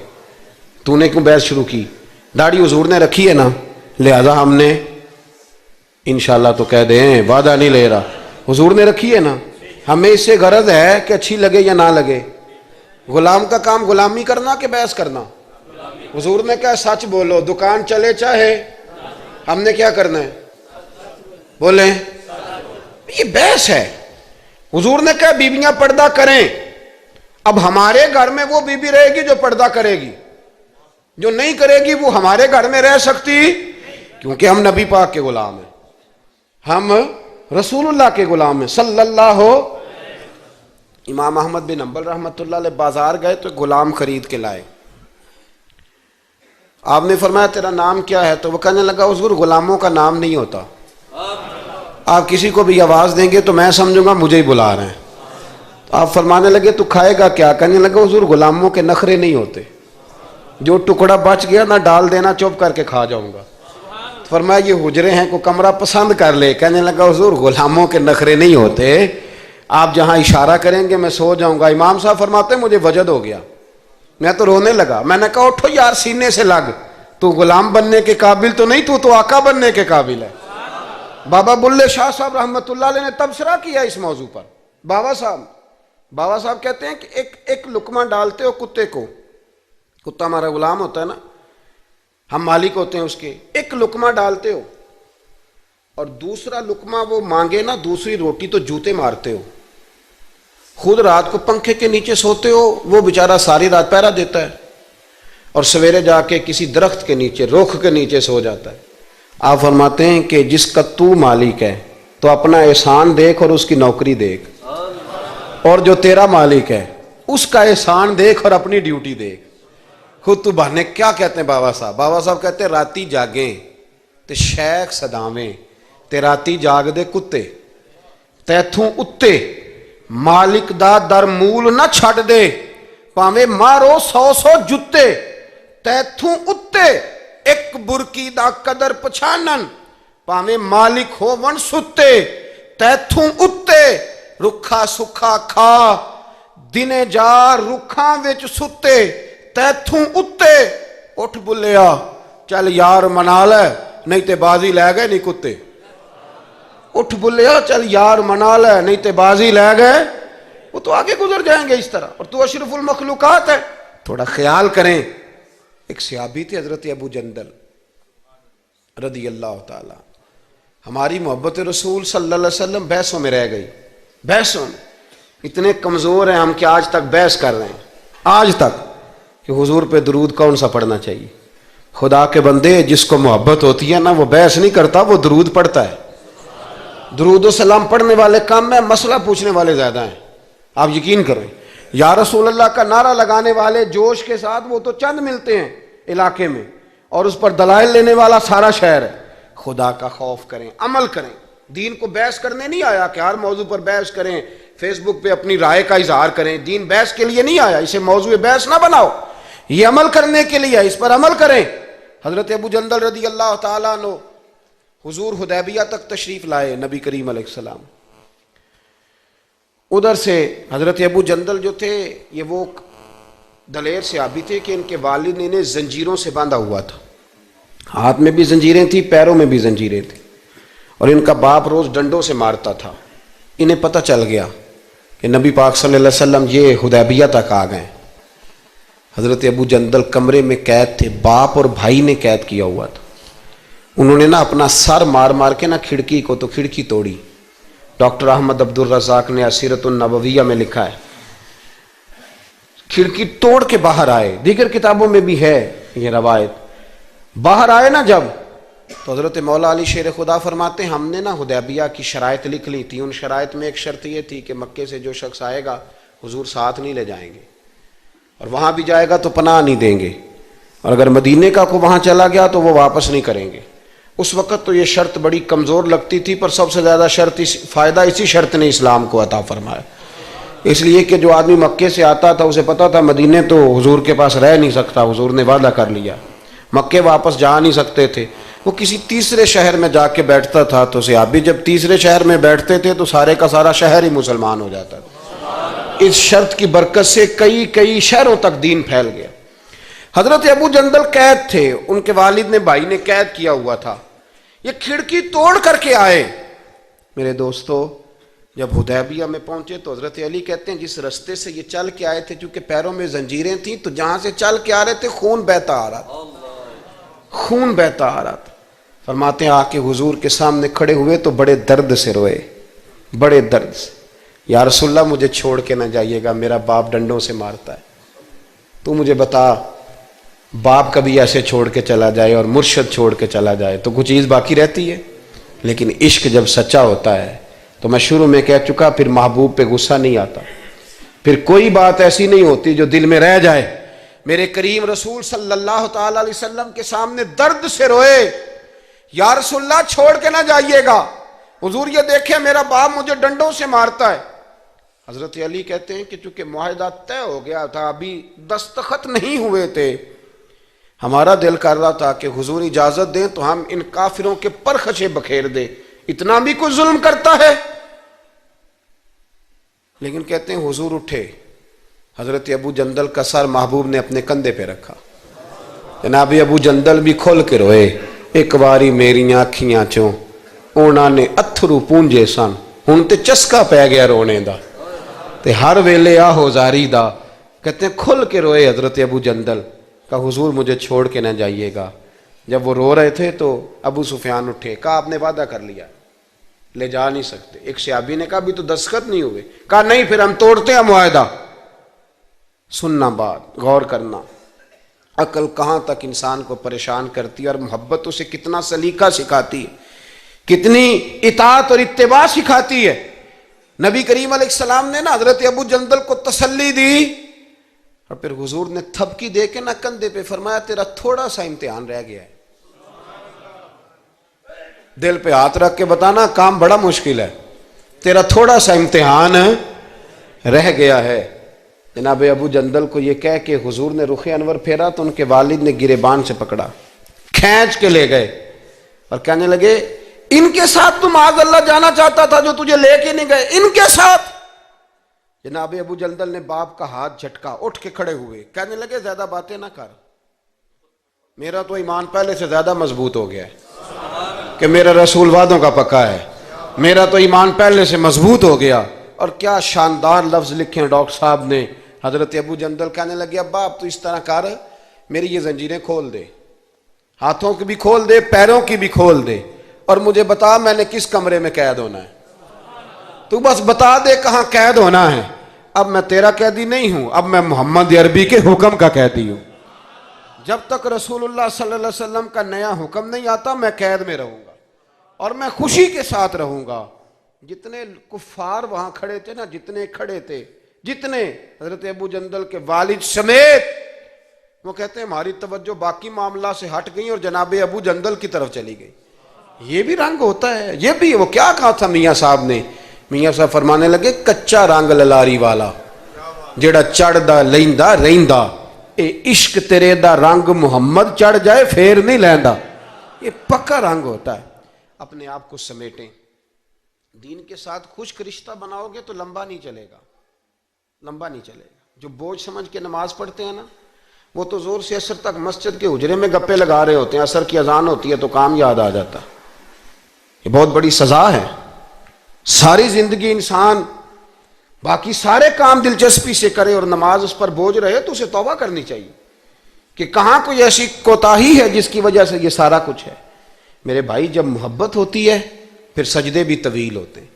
تو نے کیوں بحث شروع کی داڑھی حضور نے رکھی ہے نا لہذا ہم نے انشاءاللہ تو کہہ دیں وعدہ نہیں لے رہا حضور نے رکھی ہے نا ہمیں اس سے غرض ہے کہ اچھی لگے یا نہ لگے غلام کا کام غلامی کرنا کہ بحث کرنا حضور نے کہا سچ بولو دکان چلے چاہے ہم نے کیا کرنا ہے بولیں یہ بحث ہے حضور نے کہا بیویاں پردہ کریں اب ہمارے گھر میں وہ بیوی رہے گی جو پردہ کرے گی جو نہیں کرے گی وہ ہمارے گھر میں رہ سکتی کیونکہ ہم نبی پاک کے غلام ہیں ہم رسول اللہ کے غلام ہیں صلی اللہ امام احمد بن حنبل رحمۃ اللہ علیہ بازار گئے تو غلام خرید کے لائے آپ نے فرمایا تیرا نام کیا ہے تو وہ کہنے لگا حضور غلاموں کا نام نہیں ہوتا آپ کسی کو بھی آواز دیں گے تو میں سمجھوں گا مجھے ہی بلا رہے ہیں تو آپ فرمانے لگے تو کھائے گا کیا کہنے لگا حضور غلاموں کے نخرے نہیں ہوتے جو ٹکڑا بچ گیا نہ ڈال دینا چپ کر کے کھا جاؤں گا فرمایا یہ حجرے ہیں کو کمرہ پسند کر لے کہنے لگا حضور غلاموں کے نخرے نہیں ہوتے آپ جہاں اشارہ کریں گے میں سو جاؤں گا امام صاحب فرماتے مجھے وجد ہو گیا میں تو رونے لگا میں نے کہا اٹھو یار سینے سے لگ تو غلام بننے کے قابل تو نہیں تو آقا بننے کے قابل ہے بابا بلے شاہ صاحب رحمۃ اللہ علیہ نے تبصرہ کیا اس موضوع پر بابا صاحب کہتے ہیں کہ ایک لقمہ ڈالتے ہو کتے کو کتا ہمارا غلام ہوتا ہے نا ہم مالک ہوتے ہیں اس کے ایک لقمہ ڈالتے ہو اور دوسرا لقمہ وہ مانگے نا دوسری روٹی تو جوتے مارتے ہو خود رات کو پنکھے کے نیچے سوتے ہو وہ بیچارہ ساری رات پہرا دیتا ہے اور سویرے جا کے کسی درخت کے نیچے رخ کے نیچے سو جاتا ہے آپ فرماتے ہیں کہ جس کا تو مالک ہے تو اپنا احسان دیکھ اور اس کی نوکری دیکھ اور جو تیرا مالک ہے اس کا احسان دیکھ اور اپنی ڈیوٹی دیکھ خود تو بہانے کیا کہتے ہیں بابا صاحب کہتے ہیں راتی جاگیں تے شیخ صداویں تے راتی جاگ دے کتے تیتھوں اتے مالک دا در مول نہ چھڑ دے پاویں مارو 100 جتے تیتھوں اتے ایک برکی دا قدر پچھانن پاویں مالک ہو ون ستے تیتھوں اتے رکھا سکھا کھا دنے جا رکھاں وچ ستے تیتھوں اتے اٹھ بلیا چل یار منا لے نہیں تے بازی لے گئے نہیں کتے اٹھ بلیا چل یار منا لے نہیں تے بازی لے گئے وہ تو آگے گزر جائیں گے اس طرح اور تو اشرف المخلوقات ہے تھوڑا خیال کریں ایک صحابی تھے حضرت ابو جندل رضی اللہ تعالی. ہماری محبت رسول صلی اللہ علیہ وسلم بحثوں میں رہ گئی. بحثوں میں اتنے کمزور ہیں ہم کہ آج تک بحث کر رہے ہیں آج تک کہ حضور پہ درود کون سا پڑھنا چاہیے. خدا کے بندے جس کو محبت ہوتی ہے نا وہ بحث نہیں کرتا, وہ درود پڑھتا ہے. درود و سلام پڑھنے والے کم ہیں, مسئلہ پوچھنے والے زیادہ ہیں. آپ یقین کریں, یا رسول اللہ کا نعرہ لگانے والے جوش کے ساتھ وہ تو چند ملتے ہیں علاقے میں, اور اس پر دلائل لینے والا سارا شہر ہے. خدا کا خوف کریں, عمل کریں. دین کو بحث کرنے نہیں آیا کہ ہر موضوع پر بحث کریں, فیس بک پہ اپنی رائے کا اظہار کریں. دین بحث کے لیے نہیں آیا, اسے موضوع بحث نہ بناؤ, یہ عمل کرنے کے لیے, اس پر عمل کریں. حضرت ابو جندل رضی اللہ تعالیٰ عنہ حضور حدیبیہ تک تشریف لائے نبی کریم علیہ السلام. ادھر سے حضرت ابو جندل جو تھے یہ وہ دلیر صحابی تھے کہ ان کے والد نے انہیں زنجیروں سے باندھا ہوا تھا. ہاتھ میں بھی زنجیریں تھیں, پیروں میں بھی زنجیریں تھیں, اور ان کا باپ روز ڈنڈوں سے مارتا تھا. انہیں پتہ چل گیا کہ نبی پاک صلی اللہ علیہ وسلم یہ حدیبیہ تک آ گئے. حضرت ابو جندل کمرے میں قید تھے, باپ اور بھائی نے قید کیا ہوا تھا. انہوں نے نا اپنا سر مار مار کے نا کھڑکی کو تو کھڑکی توڑی. ڈاکٹر احمد عبد الرزاق نے اسیرۃ النبویہ میں لکھا ہے کھڑکی توڑ کے باہر آئے. دیگر کتابوں میں بھی ہے یہ روایت. باہر آئے نا جب, تو حضرت مولا علی شیر خدا فرماتے ہیں ہم نے نا حدیبیہ کی شرائط لکھ لی تھی. ان شرائط میں ایک شرط یہ تھی کہ مکے سے جو شخص آئے گا حضور ساتھ نہیں لے جائیں گے, اور وہاں بھی جائے گا تو پناہ نہیں دیں گے, اور اگر مدینے کا کو وہاں چلا گیا تو وہ واپس نہیں کریں گے. اس وقت تو یہ شرط بڑی کمزور لگتی تھی, پر سب سے زیادہ فائدہ اسی شرط نے اسلام کو عطا فرمایا. اس لیے کہ جو آدمی مکے سے آتا تھا اسے پتا تھا مدینے تو حضور کے پاس رہ نہیں سکتا, حضور نے وعدہ کر لیا. مکے واپس جا نہیں سکتے تھے, وہ کسی تیسرے شہر میں جا کے بیٹھتا تھا. تو صحابی جب تیسرے شہر میں بیٹھتے تھے تو سارے کا سارا شہر ہی مسلمان ہو جاتا تھا. اس شرط کی برکت سے کئی شہروں تک دین پھیل گیا. حضرت ابو جندل قید تھے, ان کے والد نے بھائی نے قید کیا ہوا تھا. یہ کھڑکی توڑ کر کے آئے. میرے دوستو جب حدیبیہ میں پہنچے تو حضرت علی کہتے ہیں جس رستے سے یہ چل کے آئے تھے, چونکہ پیروں میں زنجیریں تھیں, تو جہاں سے چل کے آ رہے تھے خون بہتا آ رہا تھا, خون بہتا آ رہا تھا. فرماتے ہیں آ کے حضور کے سامنے کھڑے ہوئے تو بڑے درد سے روئے, بڑے درد سے. یا رسول اللہ مجھے چھوڑ کے نہ جائیے گا, میرا باپ ڈنڈوں سے مارتا ہے. تو مجھے بتا, باپ کبھی ایسے چھوڑ کے چلا جائے اور مرشد چھوڑ کے چلا جائے تو کچھ چیز باقی رہتی ہے, لیکن عشق جب سچا ہوتا ہے تو میں شروع میں کہہ چکا, پھر محبوب پہ غصہ نہیں آتا, پھر کوئی بات ایسی نہیں ہوتی جو دل میں رہ جائے. میرے کریم رسول صلی اللہ تعالی علیہ وسلم کے سامنے درد سے روئے, یا رسول اللہ چھوڑ کے نہ جائیے گا, حضور یہ دیکھیں میرا باپ مجھے ڈنڈوں سے مارتا ہے. حضرت علی کہتے ہیں کہ چونکہ معاہدہ طے ہو گیا تھا, ابھی دستخط نہیں ہوئے تھے, ہمارا دل کر رہا تھا کہ حضور اجازت دیں تو ہم ان کافروں کے پرخچے بکھیر دیں, اتنا بھی کوئی ظلم کرتا ہے. لیکن کہتے ہیں حضور اٹھے, حضرت ابو جندل کا سر محبوب نے اپنے کندھے پہ رکھا. جناب ابو جندل بھی کھول کے روئے, ایک باری میریاں اکھیاں چوں اونا نے اتھرو پونجے سن, ہن تے چسکا پہ گیا رونے دا, تے ہر ویلے آہو زاری دا. کہتے ہیں کھل کے روئے حضرت ابو جندل کہ حضور مجھے چھوڑ کے نہ جائیے گا. جب وہ رو رہے تھے تو ابو سفیان اٹھے, کہا آپ نے وعدہ کر لیا, لے جا نہیں سکتے. ایک صحابی نے کہا بھی تو دستخط نہیں ہوئے, کہا نہیں پھر ہم توڑتے ہیں معاہدہ. سننا بات, غور کرنا, عقل کہاں تک انسان کو پریشان کرتی ہے, اور محبت اسے کتنا سلیقہ سکھاتی ہے, کتنی اطاعت اور اتباع سکھاتی ہے. نبی کریم علیہ السلام نے نا حضرت ابو جندل کو تسلی دی, اور پھر حضور نے تھپکی دے کے نا کندھے پہ فرمایا تیرا تھوڑا سا امتحان رہ گیا ہے. دل پہ ہاتھ رکھ کے بتانا کام بڑا مشکل ہے, تیرا تھوڑا سا امتحان رہ گیا ہے. جناب ابو جندل کو یہ کہہ کہ حضور نے رخ انور پھیرا تو ان کے والد نے گریبان سے پکڑا, کھینچ کے لے گئے, اور کہنے لگے ان کے ساتھ تو معاذ اللہ جانا چاہتا تھا جو تجھے لے کے نہیں گئے, ان کے ساتھ. جناب ابو جندل نے باپ کا ہاتھ جھٹکا, اٹھ کے کھڑے ہوئے, کہنے لگے زیادہ باتیں نہ کر, میرا تو ایمان پہلے سے زیادہ مضبوط ہو گیا ہے کہ میرا رسول وعدوں کا پکا ہے, میرا تو ایمان پہلے سے مضبوط ہو گیا. اور کیا شاندار لفظ لکھے ہیں ڈاکٹر صاحب نے. حضرت ابو جندل کہنے لگے ابا آپ تو اس طرح کر میری یہ زنجیریں کھول دے، ہاتھوں کی بھی کھول دے، پیروں کی بھی کھول دے، اور مجھے بتا میں نے کس کمرے میں قید ہونا ہے۔ تو بس بتا دے کہاں قید ہونا ہے۔ اب میں تیرا قیدی نہیں ہوں، اب میں محمد عربی کے حکم کا قیدی ہوں۔ جب تک رسول اللہ صلی اللہ علیہ وسلم کا نیا حکم نہیں آتا میں قید میں رہوں گا، اور میں خوشی کے ساتھ رہوں گا۔ جتنے کفار وہاں کھڑے تھے نا، جتنے کھڑے تھے، جتنے، حضرت ابو جندل کے والد سمیت، وہ کہتے ہیں ہماری توجہ باقی معاملہ سے ہٹ گئی اور جناب ابو جندل کی طرف چلی گئی۔ یہ بھی رنگ ہوتا ہے، یہ بھی۔ وہ کیا کہا تھا میاں صاحب نے؟ میاں صاحب فرمانے لگے کچا رنگ للاری والا جیڑا چڑھ دا لیندا رہندا، اے عشق تیرے دا رنگ محمد چڑھ جائے پھر نہیں لیندا۔ یہ پکا رنگ ہوتا ہے۔ اپنے آپ کو سمیٹیں، دین کے ساتھ خشک رشتہ بناؤ گے تو لمبا نہیں چلے گا، لمبا نہیں چلے گا۔ جو بوجھ سمجھ کے نماز پڑھتے ہیں نا، وہ تو زور سے عصر تک مسجد کے حجرے میں گپے لگا رہے ہوتے ہیں، عصر کی اذان ہوتی ہے تو کام یاد آ جاتا۔ یہ بہت بڑی سزا ہے۔ ساری زندگی انسان باقی سارے کام دلچسپی سے کرے اور نماز اس پر بوجھ رہے تو اسے توبہ کرنی چاہیے کہ کہاں کوئی ایسی کوتاہی ہے جس کی وجہ سے یہ سارا کچھ ہے۔ میرے بھائی، جب محبت ہوتی ہے پھر سجدے بھی طویل ہوتے ہیں،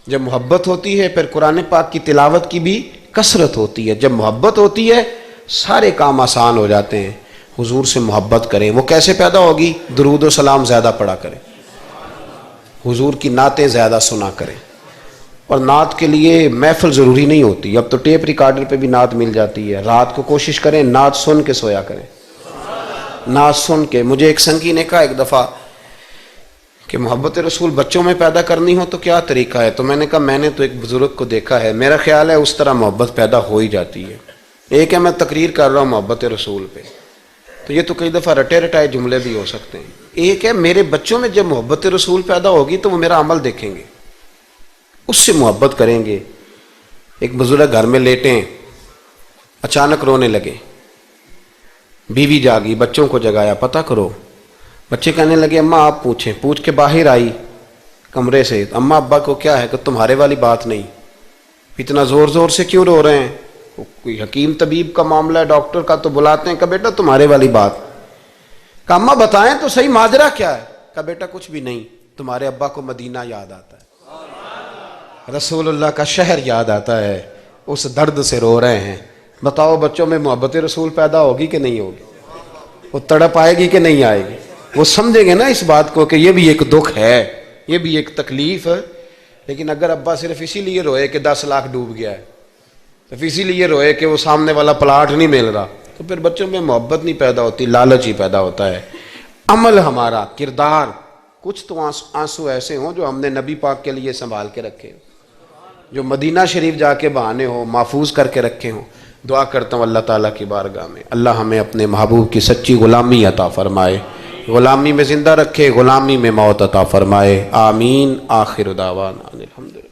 جب محبت ہوتی ہے پھر قرآن پاک کی تلاوت کی بھی کثرت ہوتی ہے، جب محبت ہوتی ہے سارے کام آسان ہو جاتے ہیں۔ حضور سے محبت کریں۔ وہ کیسے پیدا ہوگی؟ درود و سلام زیادہ پڑھا کریں، حضور کی نعتیں زیادہ سنا کریں۔ اور نعت کے لیے محفل ضروری نہیں ہوتی، اب تو ٹیپ ریکارڈر پہ بھی نعت مل جاتی ہے۔ رات کو کوشش کریں نعت سن کے سویا کریں، نعت سن کے۔ مجھے ایک سنگی نے کہا ایک دفعہ کہ محبت رسول بچوں میں پیدا کرنی ہو تو کیا طریقہ ہے؟ تو میں نے کہا میں نے تو ایک بزرگ کو دیکھا ہے، میرا خیال ہے اس طرح محبت پیدا ہو ہی جاتی ہے۔ ایک ہے میں تقریر کر رہا ہوں محبت رسول پہ، تو یہ تو کئی دفعہ رٹے رٹائے جملے بھی ہو سکتے ہیں۔ ایک ہے میرے بچوں میں جب محبت رسول پیدا ہوگی تو وہ میرا عمل دیکھیں گے، اس سے محبت کریں گے۔ ایک بزرگ گھر میں لیٹیں، اچانک رونے لگے، بیوی جاگی، بچوں کو جگایا، پتہ کرو۔ بچے کہنے لگے اماں آپ پوچھیں۔ پوچھ کے باہر آئی کمرے سے، اماں ابا کو کیا ہے؟ کہ تمہارے والی بات نہیں، اتنا زور زور سے کیوں رو رہے ہیں؟ کوئی حکیم طبیب کا معاملہ ہے، ڈاکٹر کا تو بلاتے ہیں۔ کہ بیٹا تمہارے والی بات۔ کہ اماں بتائیں تو صحیح ماجرا کیا ہے؟ کہ بیٹا کچھ بھی نہیں، تمہارے ابا کو مدینہ یاد آتا ہے، رسول اللہ کا شہر یاد آتا ہے، اس درد سے رو رہے ہیں۔ بتاؤ بچوں میں محبت رسول پیدا ہوگی کہ نہیں ہوگی؟ وہ تڑپ آئے گی کہ نہیں آئے گی؟ وہ سمجھیں گے نا اس بات کو کہ یہ بھی ایک دکھ ہے، یہ بھی ایک تکلیف ہے۔ لیکن اگر ابا صرف اسی لیے روئے کہ 10 لاکھ ڈوب گیا ہے، صرف اسی لیے روئے کہ وہ سامنے والا پلاٹ نہیں مل رہا، تو پھر بچوں میں محبت نہیں پیدا ہوتی، لالچ ہی پیدا ہوتا ہے۔ عمل ہمارا، کردار، کچھ تو آنسو ایسے ہوں جو ہم نے نبی پاک کے لیے سنبھال کے رکھے، جو مدینہ شریف جا کے بہانے ہوں، محفوظ کر کے رکھے ہوں۔ دعا کرتا ہوں اللہ تعالیٰ کی بارگاہ میں اللہ ہمیں اپنے محبوب کی سچی غلامی عطا فرمائے، غلامی میں زندہ رکھے، غلامی میں موت عطا فرمائے۔ آمین۔ آخر دعوانا الحمدللہ۔